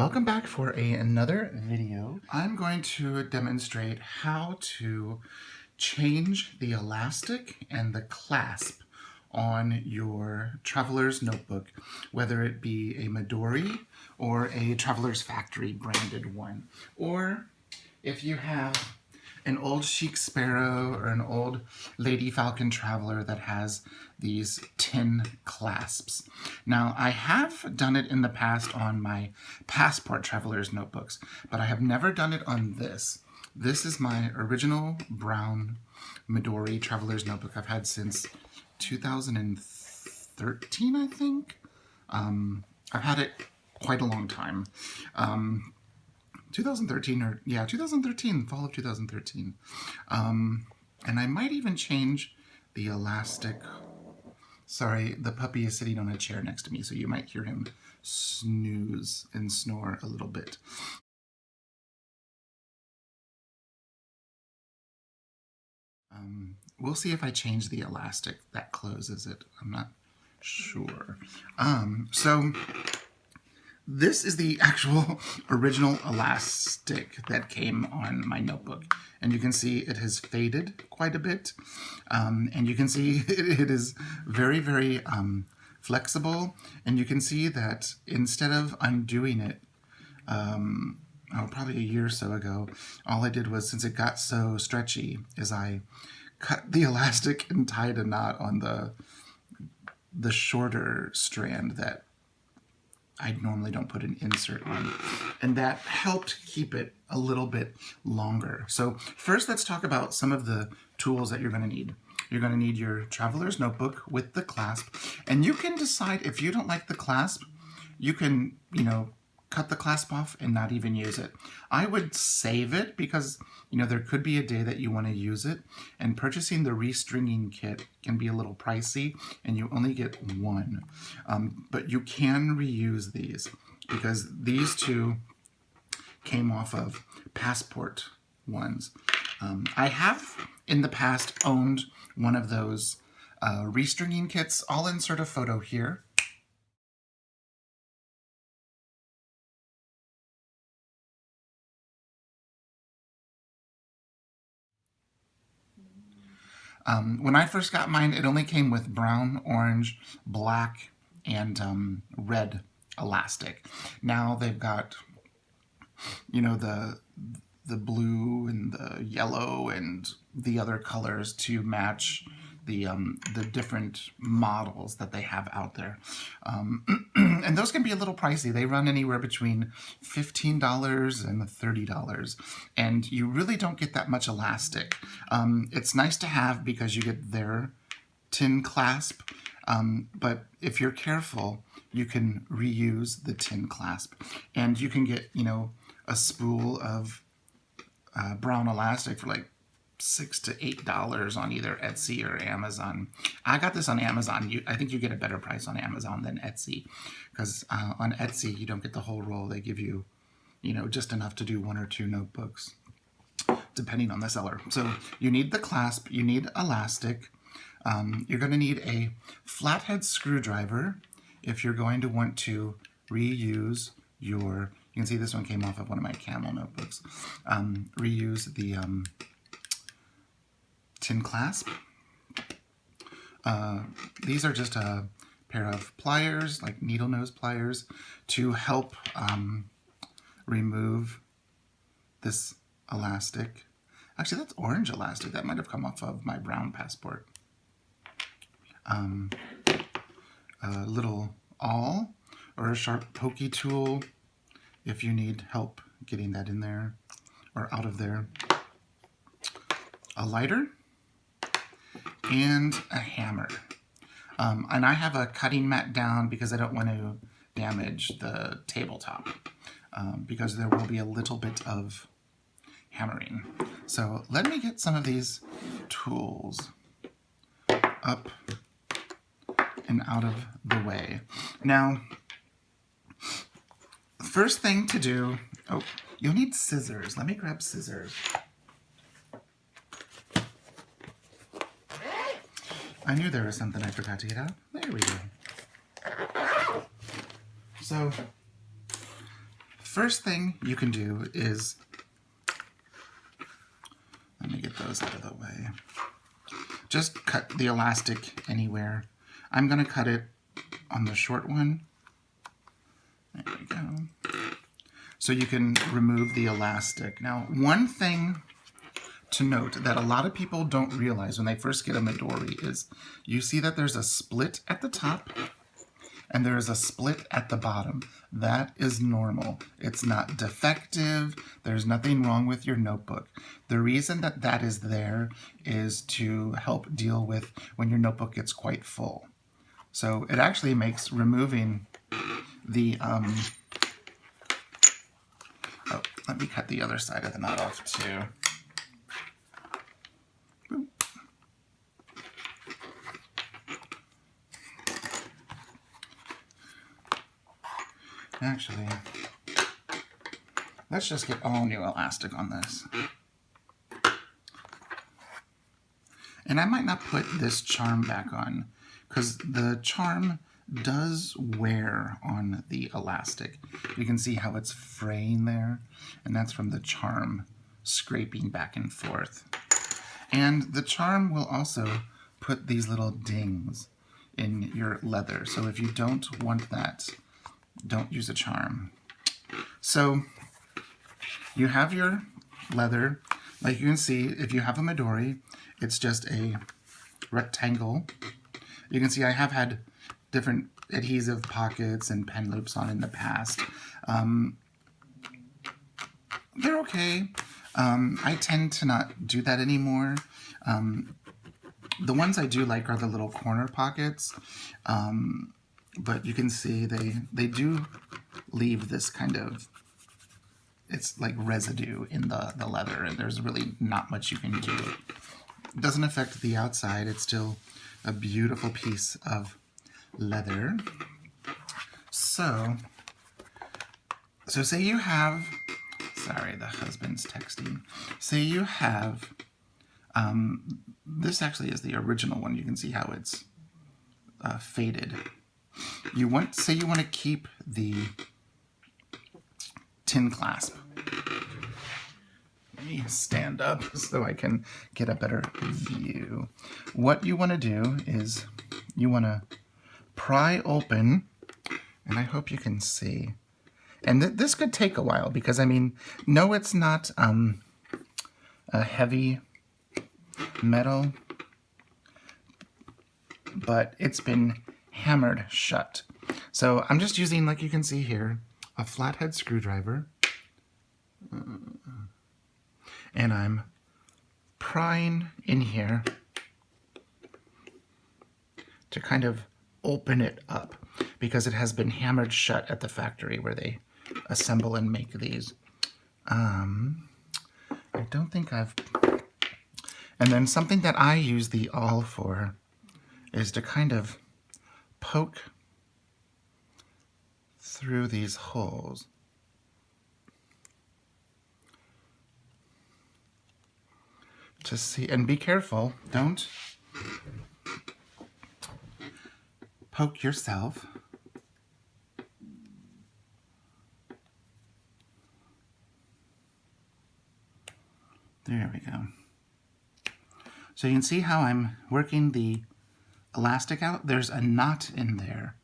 Welcome back for another video. I'm going to demonstrate how to change the elastic and the clasp on your Traveler's Notebook, whether it be a Midori or a Traveler's Factory branded one, or if you have an old Chic Sparrow or an old Lady Falcon Traveler that has these tin clasps. Now, I have done it in the past on my Passport Traveler's notebooks, but I have never done it on this. This is my original brown Midori Traveler's notebook I've had since 2013, I think. I've had it quite a long time. 2013, fall of 2013. And I might even change the elastic. Sorry, the puppy is sitting on a chair next to me, so you might hear him snooze and snore a little bit. We'll see if I change the elastic that closes it. I'm not sure. So this is the actual original elastic that came on my notebook. And you can see it has faded quite a bit. And you can see it is very, very flexible. And you can see that instead of undoing it, probably a year or so ago, all I did was, since it got so stretchy, is I cut the elastic and tied a knot on the shorter strand that I normally don't put an insert on, and that helped keep it a little bit longer. So first, let's talk about some of the tools that you're going to need. You're going to need your Traveler's Notebook with the clasp, and you can decide if you don't like the clasp, you can, cut the clasp off and not even use it. I would save it because, there could be a day that you want to use it, and purchasing the Restringing kit can be a little pricey, and you only get one. But you can reuse these because these two came off of Passport ones. I have in the past owned one of those Restringing kits. I'll insert a photo here. When I first got mine, it only came with brown, orange, black, and red elastic. Now they've got, the blue and the yellow and the other colors to match the different models that they have out there. And those can be a little pricey. They run anywhere between $15 and $30. And you really don't get that much elastic. It's nice to have because you get their tin clasp. But if you're careful, you can reuse the tin clasp. And you can get, a spool of brown elastic for like $6 to $8 on either Etsy or Amazon. I got this on Amazon. I think you get a better price on Amazon than Etsy, because on Etsy you don't get the whole roll. They give you, just enough to do one or two notebooks, depending on the seller. So you need the clasp, you need elastic. You're going to need a flathead screwdriver if you're going to want to reuse your. You can see this one came off of one of my Camel notebooks. Reuse the tin clasp. These are just a pair of pliers, like needle nose pliers, to help remove this elastic. Actually, that's orange elastic. That might have come off of my brown Passport. A little awl or a sharp pokey tool if you need help getting that in there or out of there. A lighter and a hammer. And I have a cutting mat down because I don't want to damage the tabletop, because there will be a little bit of hammering. So let me get some of these tools up and out of the way. Now, the first thing to do, you'll need scissors. Let me grab scissors. I knew there was something I forgot to get out. There we go. So first thing you can do is, let me get those out of the way. Just cut the elastic anywhere. I'm going to cut it on the short one. There we go. So you can remove the elastic. Now, one thing to note that a lot of people don't realize when they first get a Midori is you see that there's a split at the top and there is a split at the bottom. That is normal. It's not defective. There's nothing wrong with your notebook. The reason that that is there is to help deal with when your notebook gets quite full. So it actually makes removing the, oh, let me cut the other side of the knot off too. Boop. Actually, let's just get all new elastic on this. And I might not put this charm back on because the charm does wear on the elastic. You can see how it's fraying there, and that's from the charm scraping back and forth. And the charm will also put these little dings in your leather. So if you don't want that, don't use a charm. So you have your leather. Like you can see, if you have a Midori, it's just a rectangle. You can see I have had different adhesive pockets and pen loops on in the past. They're okay. I tend to not do that anymore. The ones I do like are the little corner pockets. But you can see they do leave this kind of, it's like residue in the leather, and there's really not much you can do. It doesn't affect the outside. It's still a beautiful piece of leather. So say you have, sorry, the husband's texting. Say you have, this actually is the original one. You can see how it's faded. Say you want to keep the tin clasp. Let me stand up so I can get a better view. What you want to do is you want to pry open, and I hope you can see. And this could take a while because, I mean, no, it's not a heavy metal, but it's been hammered shut. So I'm just using, like you can see here, a flathead screwdriver. And I'm prying in here to kind of open it up because it has been hammered shut at the factory where they assemble and make these. I don't think I've... And then something that I use the awl for is to kind of poke through these holes. To see, and be careful, don't poke yourself. There we go. So you can see how I'm working the elastic out. There's a knot in there.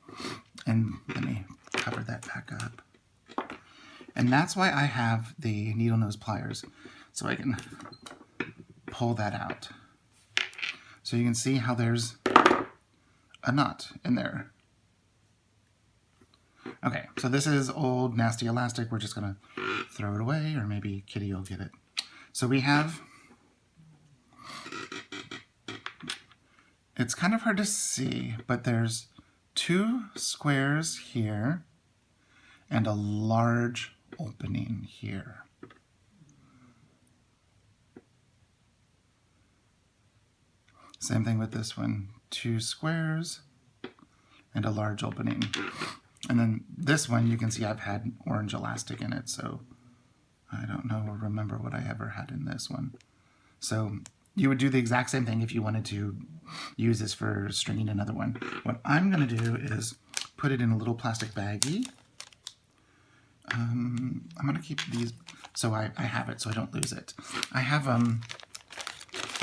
And let me cover that back up. And that's why I have the needle nose pliers, so I can pull that out. So you can see how there's a knot in there. Okay, so this is old nasty elastic. We're just gonna throw it away, or maybe Kitty will get it. So we have, it's kind of hard to see, but there's 2 squares here and a large opening here. Same thing with this one, 2 squares and a large opening. And then this one, you can see I've had orange elastic in it, so I don't know or remember what I ever had in this one. So you would do the exact same thing if you wanted to use this for stringing another one. What I'm going to do is put it in a little plastic baggie. I'm going to keep these so I have it so I don't lose it. I have a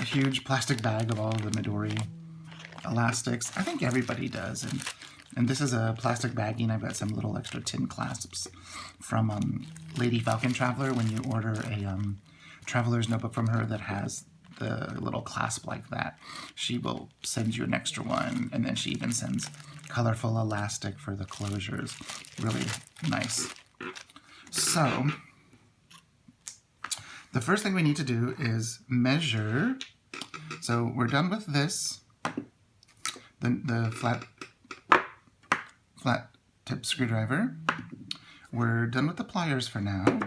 huge plastic bag of all the Midori elastics. I think everybody does. And this is a plastic baggie, and I've got some little extra tin clasps from Lady Falcon Traveler. When you order a traveler's notebook from her that has the little clasp like that, she will send you an extra one, and then she even sends colorful elastic for the closures. Really nice. So the first thing we need to do is measure. So we're done with this, the flat tip screwdriver. We're done with the pliers for now.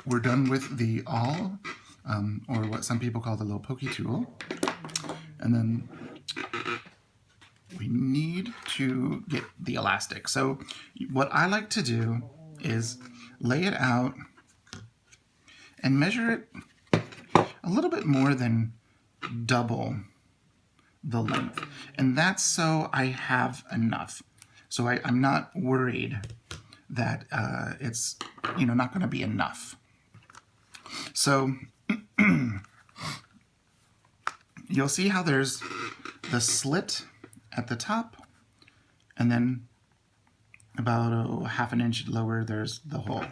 We're done with the awl, or what some people call the little pokey tool. And then we need to get the elastic. So what I like to do is lay it out and measure it a little bit more than double the length. And that's so I have enough. So I'm not worried that it's not going to be enough. So you'll see how there's the slit at the top, and then about half an inch lower there's the hole.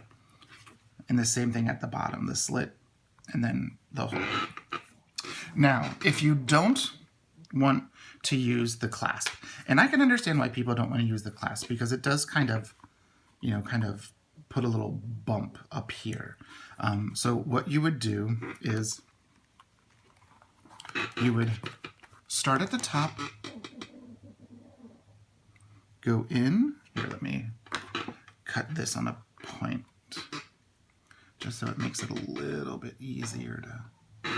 And the same thing at the bottom, the slit and then the hole. Now, if you don't want to use the clasp, and I can understand why people don't want to use the clasp, because it does kind of put a little bump up here. So what you would do is you would start at the top, go in. Here, let me cut this on a point, just so it makes it a little bit easier to...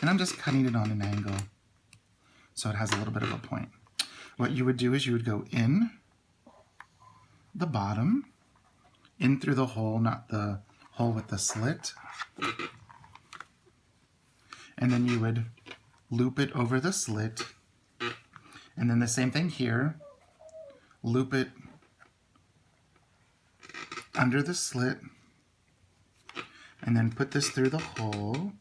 And I'm just cutting it on an angle, so it has a little bit of a point. What you would do is you would go in the bottom, in through the hole, not the hole with the slit. And then you would loop it over the slit. And then the same thing here. Loop it under the slit. And then put this through the hole.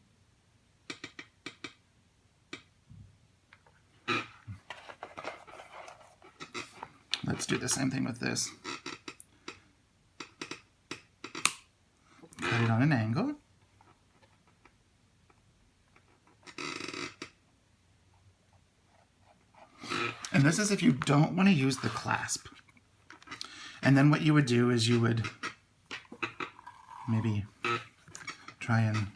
Let's do the same thing with this. Cut it on an angle. And this is if you don't want to use the clasp. And then what you would do is you would maybe try and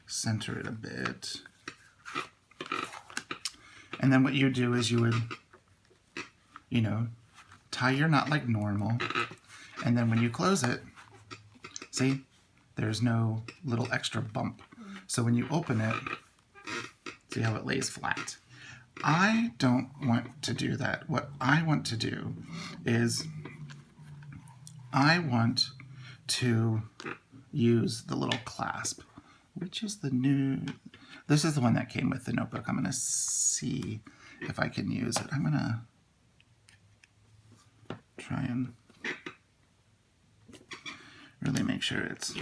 center it a bit. And then what you do is you would, tie your knot like normal. And then when you close it, see, there's no little extra bump. So when you open it, see how it lays flat. I don't want to do that. What I want to do is I want to use the little clasp, which is this is the one that came with the notebook. I'm going to see if I can use it. I'm going to try and really make sure it's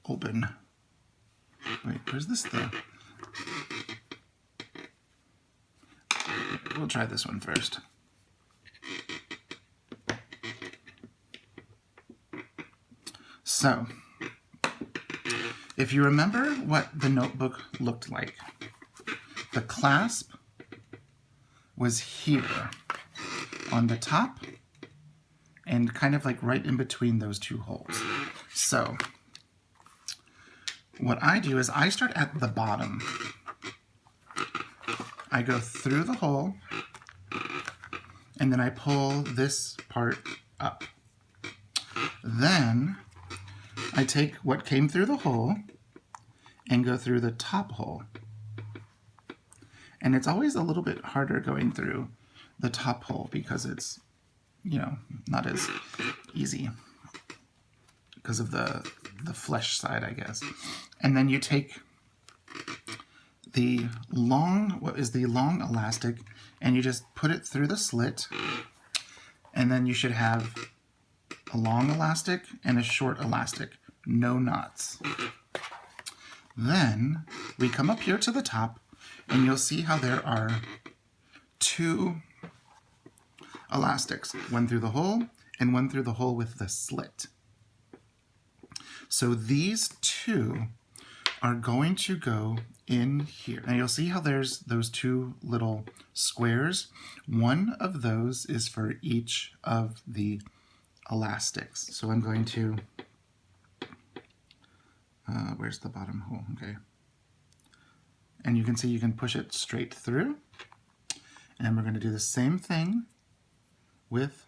open. Wait, where's this thing? We'll try this one first. So, if you remember what the notebook looked like, the clasp was here on the top and kind of like right in between those two holes. So, what I do is I start at the bottom. I go through the hole, and then I pull this part up. Then I take what came through the hole and go through the top hole. And it's always a little bit harder going through the top hole because it's, not as easy because of the flesh side, I guess. And then you take the long elastic and you just put it through the slit, and then you should have a long elastic and a short elastic, no knots. Then we come up here to the top, and you'll see how there are 2 elastics, one through the hole and one through the hole with the slit. So these 2 are going to go in here. Now you'll see how there's those 2 little squares. One of those is for each of the elastics. So I'm going to, where's the bottom hole? Okay. And you can see you can push it straight through. And we're going to do the same thing with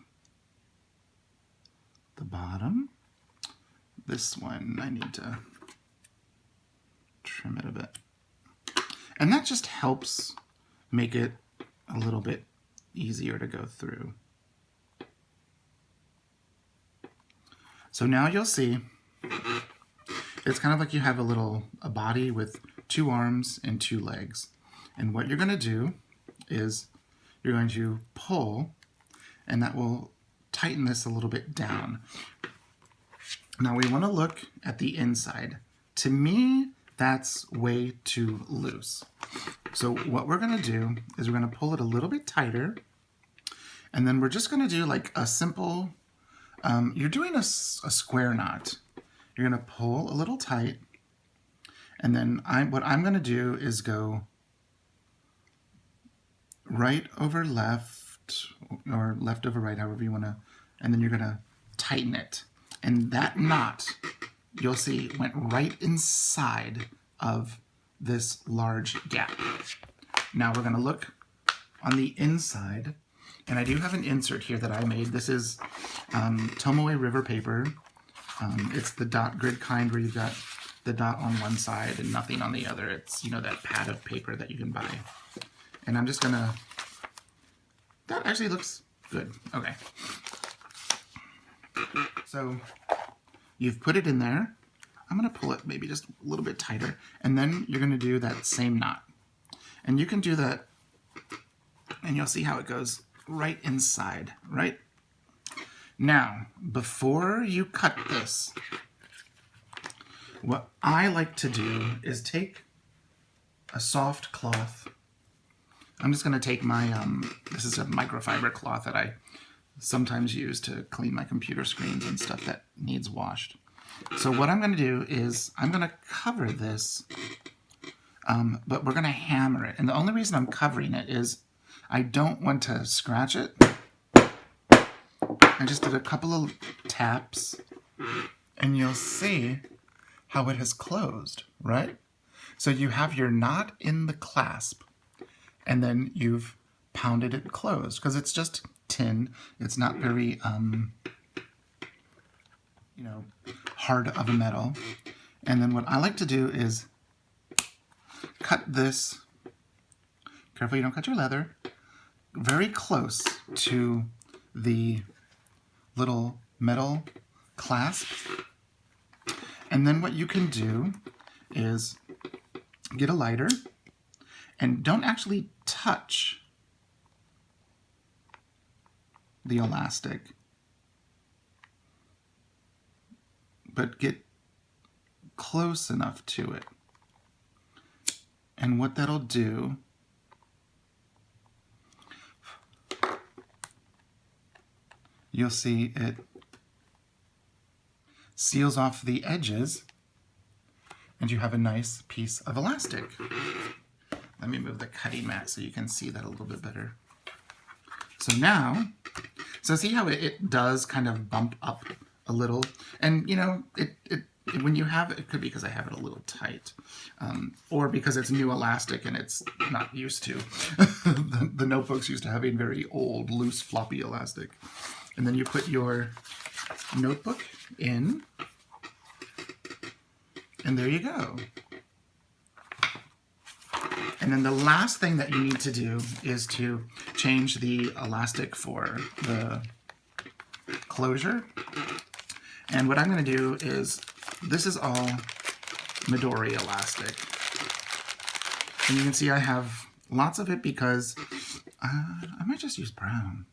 the bottom. This one, I need to trim it a bit. And that just helps make it a little bit easier to go through. So now you'll see it's kind of like you have a body with 2 arms and 2 legs. And what you're going to do is you're going to pull, and that will tighten this a little bit down. Now we want to look at the inside. To me, that's way too loose. So what we're going to do is we're going to pull it a little bit tighter, and then we're just going to do like a simple, you're doing a square knot. You're going to pull a little tight, and then what I'm going to do is go right over left, or left over right, however you want to, and then you're going to tighten it. And that knot, you'll see, went right inside of this large gap. Now we're going to look on the inside, and I do have an insert here that I made. This is Tomoe River paper. It's the dot grid kind where you've got the dot on one side and nothing on the other. It's, you know, that pad of paper that you can buy. And I'm just going to, that actually looks good. Okay. So you've put it in there. I'm going to pull it maybe just a little bit tighter, and then you're going to do that same knot. And you can do that, and you'll see how it goes right inside, right? Now, before you cut this, what I like to do is take a soft cloth. I'm just going to take my, this is a microfiber cloth that I sometimes use to clean my computer screens and stuff that needs washed. So what I'm going to do is I'm going to cover this, but we're going to hammer it. And the only reason I'm covering it is I don't want to scratch it. I just did a couple of taps, and you'll see how it has closed, right? So you have your knot in the clasp, and then you've pounded it closed, because it's just tin. It's not very, you know, hard of a metal. And then what I like to do is cut this, careful you don't cut your leather, very close to the little metal clasp. And then what you can do is get a lighter, and don't actually touch the elastic, but get close enough to it. And what that'll do, you'll see it seals off the edges, and you have a nice piece of elastic. Let me move the cutting mat so you can see that a little bit better. So now, so see how it does kind of bump up a little, and you know, when you have it could be because I have it a little tight, or because it's new elastic and it's not used to. The notebooks used to having very old, loose, floppy elastic. And then you put your notebook in, and there you go. And then the last thing that you need to do is to change the elastic for the closure. And what I'm going to do is, this is all Midori elastic. And you can see I have lots of it because I might just use brown.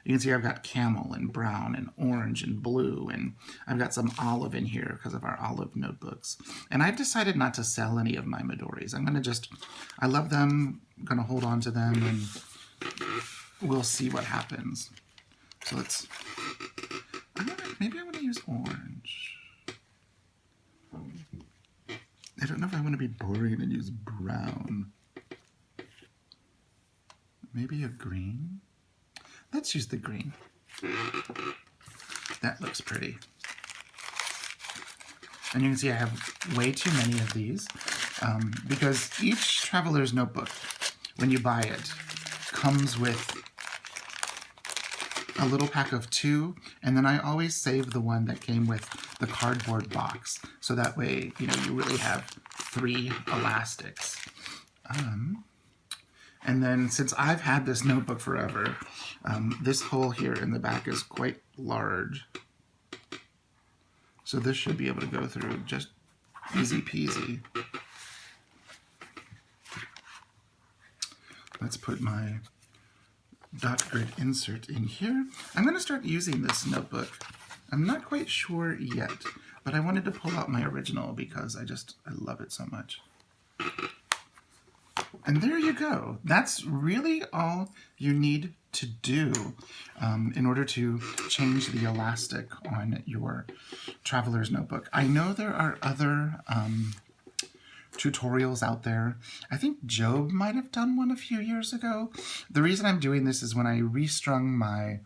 You can see I've got camel and brown and orange and blue, and I've got some olive in here because of our olive notebooks. And I've decided not to sell any of my Midoris. I'm going to I love them, I'm going to hold on to them, and we'll see what happens. So maybe I want to use orange. I don't know if I want to be boring and use brown. Maybe a green? Let's use the green. That looks pretty. And you can see I have way too many of these because each traveler's notebook, when you buy it, comes with a little pack of 2, and then I always save the one that came with the cardboard box, so that way, you really have 3 elastics. And then, since I've had this notebook forever, this hole here in the back is quite large. So this should be able to go through just easy peasy. Let's put my dot grid insert in here. I'm going to start using this notebook. I'm not quite sure yet, but I wanted to pull out my original because I love it so much. And there you go. That's really all you need to do in order to change the elastic on your traveler's notebook. I know there are other tutorials out there. I think Job might have done one a few years ago. The reason I'm doing this is when I restrung my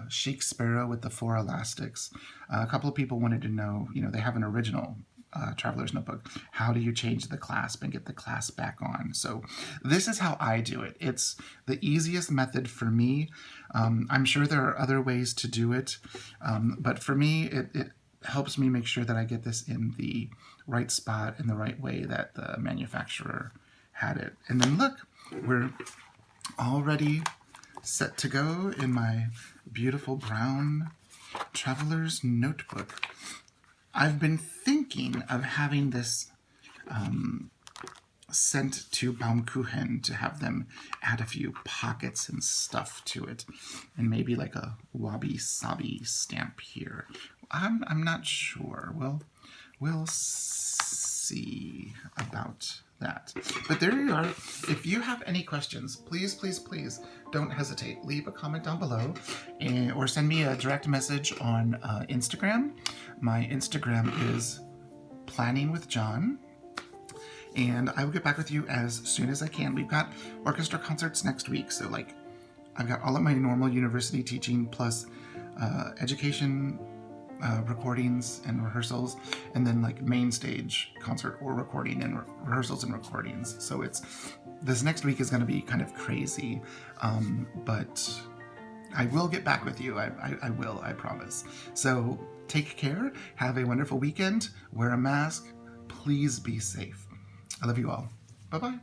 chic sparrow with the 4 elastics, a couple of people wanted to know, they have an original traveler's notebook. How do you change the clasp and get the clasp back on? So this is how I do it. It's the easiest method for me. I'm sure there are other ways to do it, but for me, it helps me make sure that I get this in the right spot in the right way that the manufacturer had it. And then look, we're already set to go in my beautiful brown traveler's notebook. I've been thinking of having this sent to Baumkuchen to have them add a few pockets and stuff to it, and maybe like a wabi-sabi stamp here. I'm not sure. We'll see about that. But there you are. If you have any questions, please, please, please don't hesitate. Leave a comment down below or send me a direct message on Instagram. My Instagram is Planning with John. And I will get back with you as soon as I can. We've got orchestra concerts next week. So I've got all of my normal university teaching plus education recordings and rehearsals, and then main stage concert or recording and rehearsals and recordings. So this next week is going to be kind of crazy, but I will get back with you. I will, I promise. So take care, have a wonderful weekend, wear a mask, please be safe. I love you all. Bye-bye.